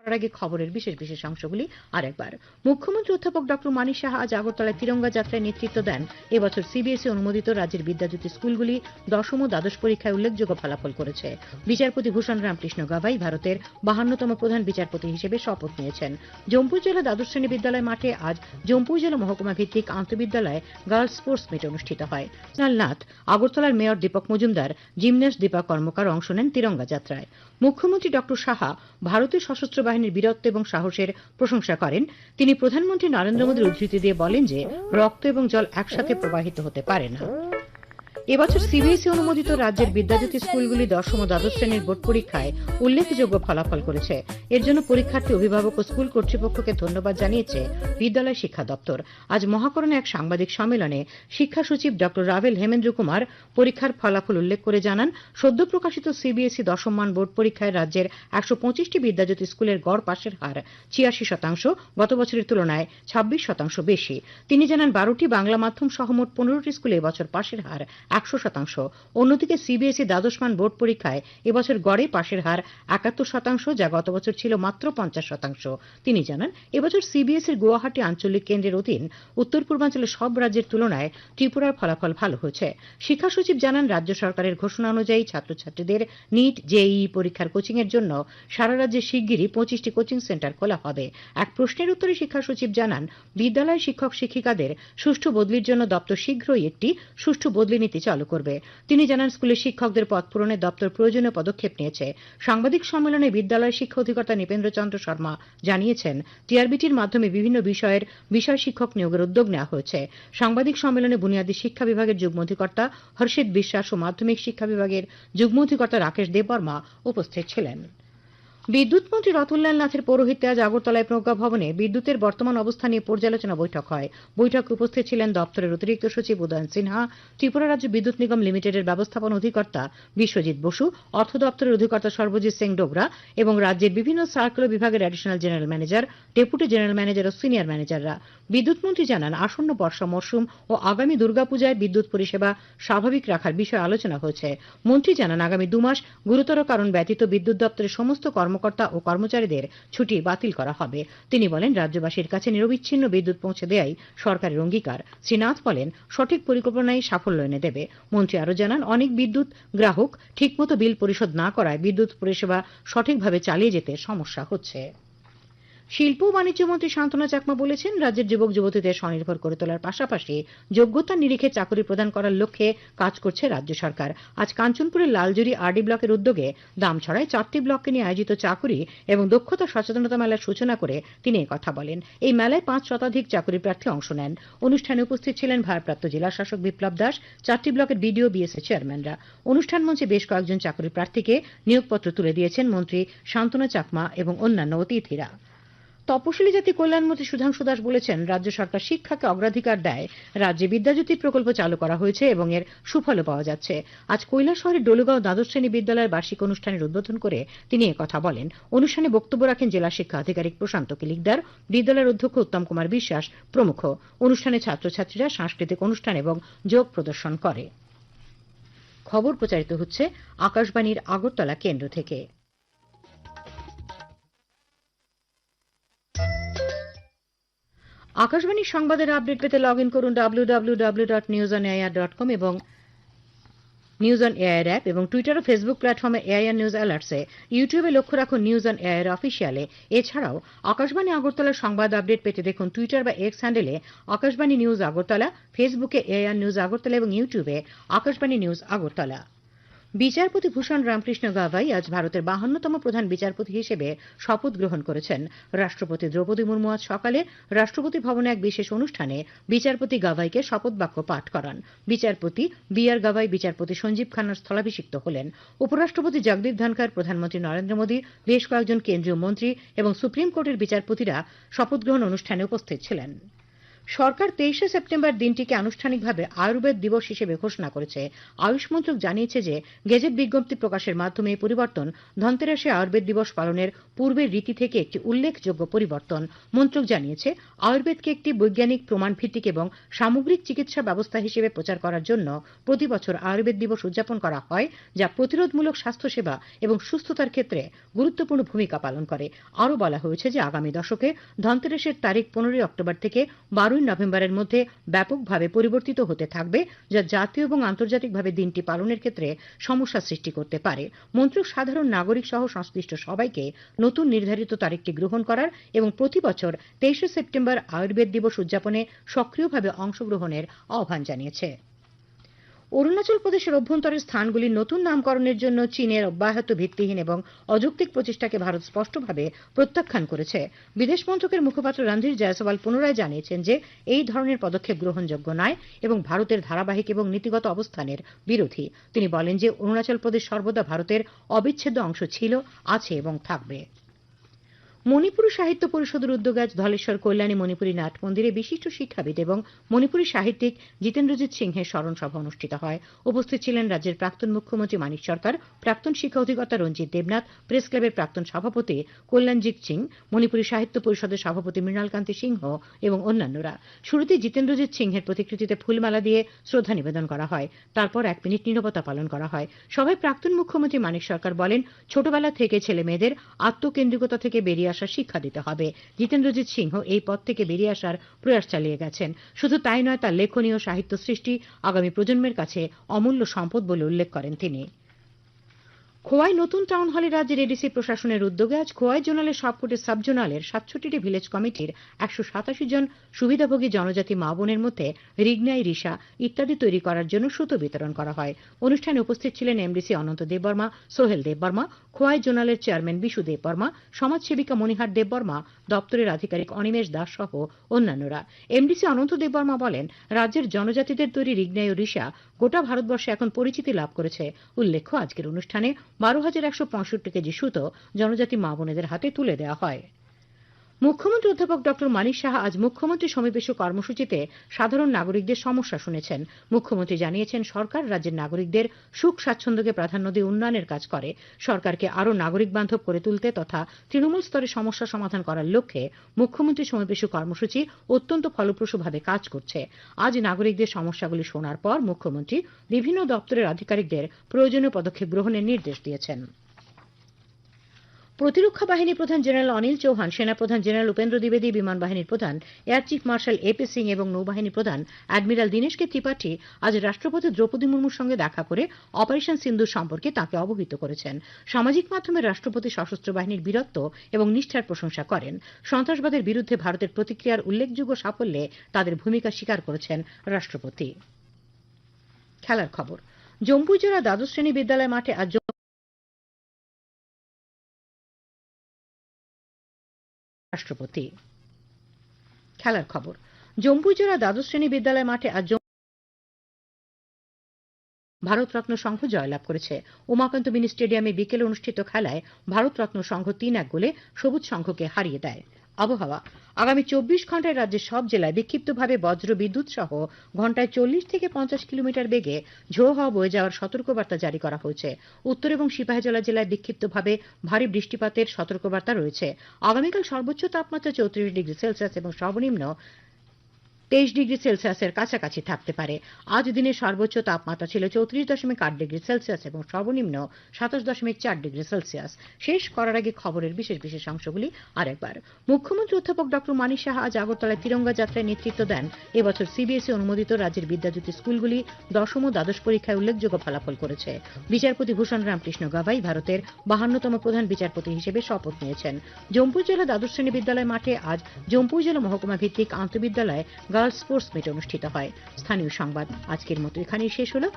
করার আগে খবরের বিশেষ বিশেষ অংশগুলি আরেকবার। মুখ্যমন্ত্রী অধ্যাপক ডক্টর মানিক সাহা আজ আগরতলায় তিরঙ্গা যাত্রায় নেতৃত্ব দেন। এবছর সিবিএসই অনুমোদিত রাজ্যের বিদ্যাজ্যোতি স্কুলগুলি দশম ও দ্বাদশ পরীক্ষায় উল্লেখযোগ্য ফলাফল করেছে। বিচারপতি ভূষণ রামকৃষ্ণ গাভাই ভারতের 52তম প্রধান বিচারপতি হিসেবে শপথ নিয়েছেন। জম্পুর জেলা দ্বাদশ শ্রেণী বিদ্যালয় মাঠে আজ জম্পুর জেলা মহকুমা ভিত্তিক আন্তঃবিদ্যালয় গার্লস স্পোর্টস মিট অনুষ্ঠিত হয়। নাথ, আগরতলার মেয়র দীপক মজুমদার, জিমন্যাস্ট দীপা কর্মকার অংশ নেন তিরঙ্গা যাত্রায়। মুখ্যমন্ত্রী ডক্টর সাহা ভারতীয় সশস্ত্র বাহিনীর বীরত্ব এবং সাহসের প্রশংসা করেন। তিনি প্রধানমন্ত্রী নরেন্দ্র মোদীর উদ্ধৃতি দিয়ে বলেন যে রক্ত এবং জল একসাথে প্রবাহিত হতে পারে না। এবছর সিবিএসই অনুমোদিত রাজ্যের বিদ্যাজ্যোতি স্কুলগুলি দশম ও দ্বাদশ শ্রেণীর বোর্ড পরীক্ষায় উল্লেখযোগ্য ফলাফল করেছে। এর জন্য পরীক্ষার্থী, অভিভাবক ও স্কুল কর্তৃপক্ষকে ধন্যবাদ জানিয়েছে বিদ্যালয় শিক্ষা দপ্তর। আজ মহাকরণে এক সাংবাদিক সম্মেলনে শিক্ষা সচিব ডক্টর রাভেল হেমেন্দ্র কুমার পরীক্ষার ফলাফল উল্লেখ করে জানান, সদ্য প্রকাশিত সিবিএসই দশম মান বোর্ড পরীক্ষায় রাজ্যের 125টি বিদ্যাজ্যোতি স্কুলের গড় পাশের হার 86%, গত বছরের তুলনায় 26% বেশি। তিনি জানান, 12টি বাংলা মাধ্যম সহ মোট 15টি স্কুলে এবছর পাশের হার 100%। অন্যদিকে সিবিএসই দ্বাদশ মান বোর্ড পরীক্ষায় এবছর গড়ে পাশের হার 71%, যা গত বছর ছিল মাত্র 50%। তিনি জানান, এবছর সিবিএসইর গুয়াহাটি আঞ্চলিক কেন্দ্রের অধীন উত্তর পূর্বাঞ্চলের সব রাজ্যের তুলনায় ত্রিপুরার ফলাফল ভালো হয়েছে। শিক্ষা সচিব জানান, রাজ্য সরকারের ঘোষণা অনুযায়ী ছাত্রছাত্রীদের নিট, জেইই পরীক্ষার কোচিং এর জন্য সারা রাজ্যে শিগগিরই 25টি কোচিং সেন্টার খোলা হবে। এক প্রশ্নের উত্তরে শিক্ষা সচিব জানান, বিদ্যালয় শিক্ষক শিক্ষিকাদের সুষ্ঠু বদলির জন্য দপ্তর শীঘ্রই একটি সুষ্ঠু বদলি নীতি চালু করবে। তিনি জানান, স্কুলের শিক্ষকদের পদ পূরণে দপ্তর প্রয়োজনীয় পদক্ষেপ নিয়েছে। সাংবাদিক সম্মেলনে বিদ্যালয় শিক্ষা অধিকর্তা নৃপেন্দ্র চন্দ্র শর্মা জানিয়েছেন, টিআরবিটির মাধ্যমে বিভিন্ন বিষয়ের বিষয় শিক্ষক নিয়োগের উদ্যোগ নেওয়া হয়েছে। সাংবাদিক সম্মেলনে বুনিয়াদী শিক্ষা বিভাগের যুগ্ম অধিকর্তা হর্ষিত বিশ্বাস ও মাধ্যমিক শিক্ষা বিভাগের যুগ্ম অধিকর্তা রাকেশ দেববর্মা উপস্থিত ছিলেন। বিদ্যুৎ মন্ত্রী রতনলাল নাথের পৌরোহিত্যে আজ আগরতলায় প্রজ্ঞা ভবনে বিদ্যুতের বর্তমান অবস্থা নিয়ে পর্যালোচনা বৈঠক হয়। বৈঠকে উপস্থিত ছিলেন দপ্তরের অতিরিক্ত সচিব উদয়ন সিনহা, ত্রিপুরা রাজ্য বিদ্যুৎ নিগম লিমিটেডের ব্যবস্থাপনা অধিকর্তা বিশ্বজিৎ বসু, অর্থ দপ্তরের অধিকর্তা সর্বজিৎ সিং ডোগরা এবং রাজ্যের বিভিন্ন সার্কুলার বিভাগের additional general manager, deputy general manager ও সিনিয়র ম্যানেজাররা। বিদ্যুৎ মন্ত্রী জানান, আসন্ন বর্ষা মরশুম ও আগামী দুর্গাপূজায় বিদ্যুৎ পরিষেবা স্বাভাবিক রাখার বিষয়ে আলোচনা হয়েছে। মন্ত্রী জানান, আগামী 2 মাস গুরুতর কারণ ব্যতীত বিদ্যুৎ দপ্তরের সমস্ত কর্মকর্তা ও কর্মচারীদের ছুটি বাতিল করা হবে। তিনি বলেন, রাজ্যবাসীর কাছে নিরবিচ্ছিন্ন বিদ্যুৎ পৌঁছে দেওয়াই সরকারের অঙ্গীকার। শ্রী নাথ বলেন, সঠিক পরিকল্পনাই সাফল্য এনে দেবে। মন্ত্রী আরও জানান, অনেক বিদ্যুৎ গ্রাহক ঠিকমতো বিল পরিশোধ না করায় বিদ্যুৎ পরিষেবা সঠিকভাবে চালিয়ে যেতে সমস্যা হচ্ছে। শিল্প ও বাণিজ্য মন্ত্রী শান্তনা চাকমা বলেছেন, রাজ্যের যুবক যুবতীদের স্বনির্ভর করে তোলার পাশাপাশি যোগ্যতার নিরিখে চাকরি প্রদান করার লক্ষ্যে কাজ করছে রাজ্য সরকার। আজ কাঞ্চনপুরের লালজুরি আরডি ব্লকের উদ্যোগে দামছড়ায় 4টি ব্লককে নিয়ে আয়োজিত চাকুরি এবং দক্ষতা সচেতনতা মেলার সূচনা করে তিনি একথা বলেন। এই মেলায় 5 শতাধিক চাকুরি প্রার্থী অংশ নেন। অনুষ্ঠানে উপস্থিত ছিলেন ভারপ্রাপ্ত জেলা শাসক বিপ্লব দাস, 4টি ব্লকের বিডিও, বিএসএ চেয়ারম্যানরা। অনুষ্ঠান মঞ্চে বেশ কয়েকজন চাকুরি প্রার্থীকে নিয়োগপত্র তুলে দিয়েছেন মন্ত্রী শান্তনা চাকমা এবং অন্যান্য অতিথিরা। তপশিলি জাতি কল্যাণমন্ত্রী সুধাংশু দাস বলেছেন, রাজ্য সরকার শিক্ষাকে অগ্রাধিকার দেয়। রাজ্যে বিদ্যাজ্যোতি প্রকল্প চালু করা হয়েছে এবং এর সুফলও পাওয়া যাচ্ছে। আজ কৈলাসহরের ডলুগাঁও দ্বাদশ শ্রেণী বিদ্যালয়ের বার্ষিক অনুষ্ঠানের উদ্বোধন করে তিনি একথা বলেন। অনুষ্ঠানে বক্তব্য রাখেন জেলা শিক্ষা আধিকারিক প্রশান্ত কিলিকদার, বিদ্যালয়ের অধ্যক্ষ উত্তম কুমার বিশ্বাস প্রমুখ। অনুষ্ঠানে ছাত্রছাত্রীরা সাংস্কৃতিক অনুষ্ঠান এবং যোগ প্রদর্শন করে। খবর প্রচারিত হচ্ছে আকাশবাণীর আগরতলা কেন্দ্র থেকে। আকাশবাণীর সংবাদের আপডেট পেতে লগ ইন করুন www.newsonair.com এবং নিউজ অন এআইআর অ্যাপ এবং টুইটার ও ফেসবুক প্ল্যাটফর্মে এআইআর নিউজ অ্যালার্টসে। ইউটিউবে লক্ষ্য রাখুন নিউজ অন এআইআর অফিসিয়ালে। এছাড়াও আকাশবাণী আগরতলার সংবাদ আপডেট পেতে দেখুন টুইটার বা এক্স হ্যান্ডেলে আকাশবাণী নিউজ আগরতলা, ফেসবুকে এআইআর নিউজ আগরতলা এবং ইউটিউবে আকাশবাণী নিউজ আগরতলা। বিচারপতি ভূষণ রামকৃষ্ণ গাভাই আজ ভারতের 52তম প্রধান বিচারপতি হিসেবে শপথ গ্রহণ করেছেন। রাষ্ট্রপতি দ্রৌপদী মুর্মু আজ সকালে রাষ্ট্রপতি ভবনে এক বিশেষ অনুষ্ঠানে বিচারপতি গাভাইকে শপথ বাক্য পাঠ করান। বিচারপতি বিআর গাভাই বিচারপতি সঞ্জীব খান্নার স্থলাভিষিক্ত হলেন। উপরাষ্ট্রপতি জগদীপ ধনখড়, প্রধানমন্ত্রী নরেন্দ্র মোদী, বেশ কয়েকজন কেন্দ্রীয় মন্ত্রী এবং সুপ্রিম কোর্টের বিচারপতিরা শপথ গ্রহণ অনুষ্ঠানে উপস্থিত ছিলেন। সরকার 23শে সেপ্টেম্বর দিনটিকে আনুষ্ঠানিকভাবে আয়ুর্বেদ দিবস হিসেবে ঘোষণা করেছে। আয়ুষ মন্ত্রক জানিয়েছে যে গেজেট বিজ্ঞপ্তি প্রকাশের মাধ্যমে এই পরিবর্তন ধনতেরাসে আয়ুর্বেদ দিবস পালনের পূর্বের রীতি থেকে একটি উল্লেখযোগ্য পরিবর্তন। মন্ত্রক জানিয়েছে আয়ুর্বেদকে একটি বৈজ্ঞানিক প্রমাণ ভিত্তিক এবং সামগ্রিক চিকিৎসা ব্যবস্থা হিসেবে প্রচার করার জন্য প্রতি বছর আয়ুর্বেদ দিবস উদযাপন করা হয়, যা প্রতিরোধমূলক স্বাস্থ্যসেবা এবং সুস্থতার ক্ষেত্রে গুরুত্বপূর্ণ ভূমিকা পালন করে। আরও বলা হয়েছে যে আগামী দশকে ধনতেরাসের তারিখ 15 অক্টোবর থেকে 12 নভেম্বরের মধ্যে ব্যাপকভাবে পরিবর্তিত হতে থাকবে, যা জাতীয় এবং আন্তর্জাতিকভাবে দিনটি পালনের ক্ষেত্রে সমস্যা সৃষ্টি করতে পারে। মন্ত্রক সাধারণ নাগরিক সহ সংশ্লিষ্ট সবাইকে নতুন নির্ধারিত তারিখটি গ্রহণ করার এবং প্রতি বছর 23শে সেপ্টেম্বর আয়ুর্বেদ দিবস উদযাপনে সক্রিয়ভাবে অংশগ্রহণের আহ্বান জানিয়েছে। অরুণাচল প্রদেশের অভ্যন্তরের স্থানগুলির নতুন নামকরণের জন্য চীনের অব্যাহত ভিত্তিহীন এবং অযৌক্তিক প্রচেষ্টাকে ভারত স্পষ্টভাবে প্রত্যাখ্যান করেছে। বিদেশ মন্ত্রকের মুখপাত্র রণধীর জয়সওয়াল পুনরায় জানিয়েছেন যে এই ধরনের পদক্ষেপ গ্রহণযোগ্য নয় এবং ভারতের ধারাবাহিক এবং নীতিগত অবস্থানের বিরোধী। তিনি বলেন যে অরুণাচল প্রদেশ সর্বদা ভারতের অবিচ্ছেদ্য অংশ ছিল, আছে এবং থাকবে। মণিপুরী সাহিত্য পরিষদের উদ্যোগে আজ ধলেশ্বর কল্যাণী মণিপুরী নাট মন্দিরে বিশিষ্ট শিক্ষাবিদ এবং মণিপুরী সাহিত্যিক জিতেন্দ্রজিৎ সিংহের স্মরণ সভা অনুষ্ঠিত হয়। উপস্থিত ছিলেন রাজ্যের প্রাক্তন মুখ্যমন্ত্রী মানিক সরকার, প্রাক্তন শিক্ষা অধিকর্তা রঞ্জিত দেবনাথ, প্রেস ক্লাবের প্রাক্তন সভাপতি কল্যাণজিৎ সিং, মণিপুরী সাহিত্য পরিষদের সভাপতি মৃণালকান্তি সিংহ এবং অন্যান্যরা। শুরুতে জিতেন্দ্রজিৎ সিংহের প্রতিকৃতিতে ফুলমালা দিয়ে শ্রদ্ধা নিবেদন করা হয়। তারপর 1 মিনিট নীরবতা পালন করা হয়। সভায় প্রাক্তন মুখ্যমন্ত্রী মানিক সরকার বলেন, ছোটবেলা থেকে ছেলে মেয়েদের আত্মকেন্দ্রিকতা থেকে বেরিয়ে আসার শিক্ষা দিতে হবে। জিতেন্দ্রজিৎ সিংহ এই পথ থেকে বেরিয়ে আসার প্রয়াস চালিয়ে গেছেন। শুধু তাই নয়, তার লেখনীয় সাহিত্য সৃষ্টি আগামী প্রজন্মের কাছে অমূল্য সম্পদ বলে উল্লেখ করেন তিনি। খোয়াই নতুন টাউন হলে রাজ্যের এডিসি প্রশাসনের উদ্যোগে আজ খোয়াই জোনালের সবকটি সাব জোনালের 67টি ভিলেজ কমিটির 187 জন সুবিধাভোগী জনজাতি মা বোনের মধ্যে রিগনাই, রিসা ইত্যাদি তৈরি করার জন্য সুতো বিতরণ করা হয়। অনুষ্ঠানে উপস্থিত ছিলেন এমডিসি অনন্ত দেববর্মা, সোহেল দেববর্মা, খোয়াই জোনালের চেয়ারম্যান বিশু দেববর্মা, সমাজসেবিকা মণিহার দেববর্মা, দপ্তরের আধিকারিক অনিমেষ দাস সহ অন্যান্যরা। এমডিসি অনন্ত দেববর্মা বলেন, রাজ্যের জনজাতিদের তৈরি রিগনাই ও রিসা গোটা ভারতবর্ষে এখন পরিচিতি লাভ করেছে। উল্লেখ্য, আজকের অনুষ্ঠানে 12,165 কেজি সুতো জনজাতি মা বোনেদের হাতে তুলে দেওয়া হয়। মুখ্যমন্ত্রী অধ্যাপক ডক্টর মানিক সাহা আজ মুখ্যমন্ত্রী সমাবেশী কর্মসূচিতে সাধারণ নাগরিকদের সমস্যা শুনেছেন। মুখ্যমন্ত্রী জানিয়েছেন, সরকার রাজ্যের নাগরিকদের সুখ স্বাচ্ছন্দ্যকে প্রাধান্য দিয়ে উন্নয়নের কাজ করে। সরকারকে আরও নাগরিক বান্ধব করে তুলতে তথা তৃণমূল স্তরে সমস্যা সমাধান করার লক্ষ্যে মুখ্যমন্ত্রী সমাবেশী কর্মসূচি অত্যন্ত ফলপ্রসূভাবে কাজ করছে। আজ নাগরিকদের সমস্যাগুলি শোনার পর মুখ্যমন্ত্রী বিভিন্ন দপ্তরের আধিকারিকদের প্রয়োজনীয় পদক্ষেপ গ্রহণের নির্দেশ দিয়েছেন। প্রতিরক্ষা বাহিনী প্রধান জেনারেল অনিল চৌহান, সেনাপ্রধান জেনারেল উপেন্দ্র দ্বিবেদী, বিমান বাহিনীর প্রধান air chief marshal AP Singh এবং নৌবাহিনী প্রধান অ্যাডমিরাল দীনেশ কে ত্রিপাঠী আজ রাষ্ট্রপতি দ্রৌপদী মুর্মুর সঙ্গে দেখা করে অপারেশন সিন্দুর সম্পর্কে তাঁকে অবহিত করেছেন। সামাজিক মাধ্যমে রাষ্ট্রপতি সশস্ত্র বাহিনীর বীরত্ব এবং নিষ্ঠার প্রশংসা করেন। সন্ত্রাসবাদের বিরুদ্ধে ভারতের প্রতিক্রিয়ার উল্লেখযোগ্য সাফল্যে তাদের ভূমিকা স্বীকার করেছেন রাষ্ট্রপতি। খেলার খবর। জম্পুই জেলা দ্বাদশ শ্রেণী বিদ্যালয় মাঠে আজ রাষ্ট্রপতি। খেলার খবর। জম্পুই জেলা দ্বাদশ শ্রেণী বিদ্যালয় মাঠে আজ ভারতরত্ন সংঘ জয়লাভ করেছে। উমাকান্ত মিনি স্টেডিয়ামে বিকেলে অনুষ্ঠিত খেলায় ভারতরত্ন সংঘ 3-1 গোলে সবুজ সংঘকে হারিয়ে দেয়। আবহাওয়া। আগামী 24 ঘন্টায় রাজ্যের সব জেলায় বিক্ষিপ্তভাবে বজ্র বিদ্যুৎ সহ ঘন্টায় 40 থেকে 50 কিলোমিটার বেগে ঝোড়ো হাওয়া বয়ে যাওয়ার সতর্কবার্তা জারি করা হয়েছে। উত্তর এবং সিপাহীজলা জেলায় বিক্ষিপ্তভাবে ভারী বৃষ্টিপাতের সতর্কবার্তা রয়েছে। আগামীকাল সর্বোচ্চ তাপমাত্রা 34 ডিগ্রি সেলসিয়াস এবং সর্বনিম্ন 23 ডিগ্রি সেলসিয়াসের কাছাকাছি থাকতে পারে। আজ দিনের সর্বোচ্চ তাপমাত্রা ছিল 34.8 ডিগ্রি সেলসিয়াস এবং সর্বনিম্ন 27.4 ডিগ্রি সেলসিয়াস। শেষ করার আগে খবরের বিশেষ বিশেষ অংশগুলি আরেকবার। মুখ্যমন্ত্রী অধ্যাপক ডক্টর মানিক সাহা আজ আগরতলায় তিরঙ্গা যাত্রায় নেতৃত্ব দেন। এবছর সিবিএসই অনুমোদিত রাজ্যের বিদ্যাজ্যোতি স্কুলগুলি দশম ও দ্বাদশ পরীক্ষায় উল্লেখযোগ্য ফলাফল করেছে। বিচারপতি ভূষণ রামকৃষ্ণ গাভাই ভারতের 52তম প্রধান বিচারপতি হিসেবে শপথ নিয়েছেন। জম্পুই জেলা দ্বাদশ শ্রেণী বিদ্যালয় মাঠে আজ জম্পুই জেলা মহকুমা ভিত্তিক আন্তঃবিদ্যালয় গার্লস স্পোর্টস মিট অনুষ্ঠিত হয়। স্থানীয় সংবাদ আজকের মতো এখানেই শেষ হলো।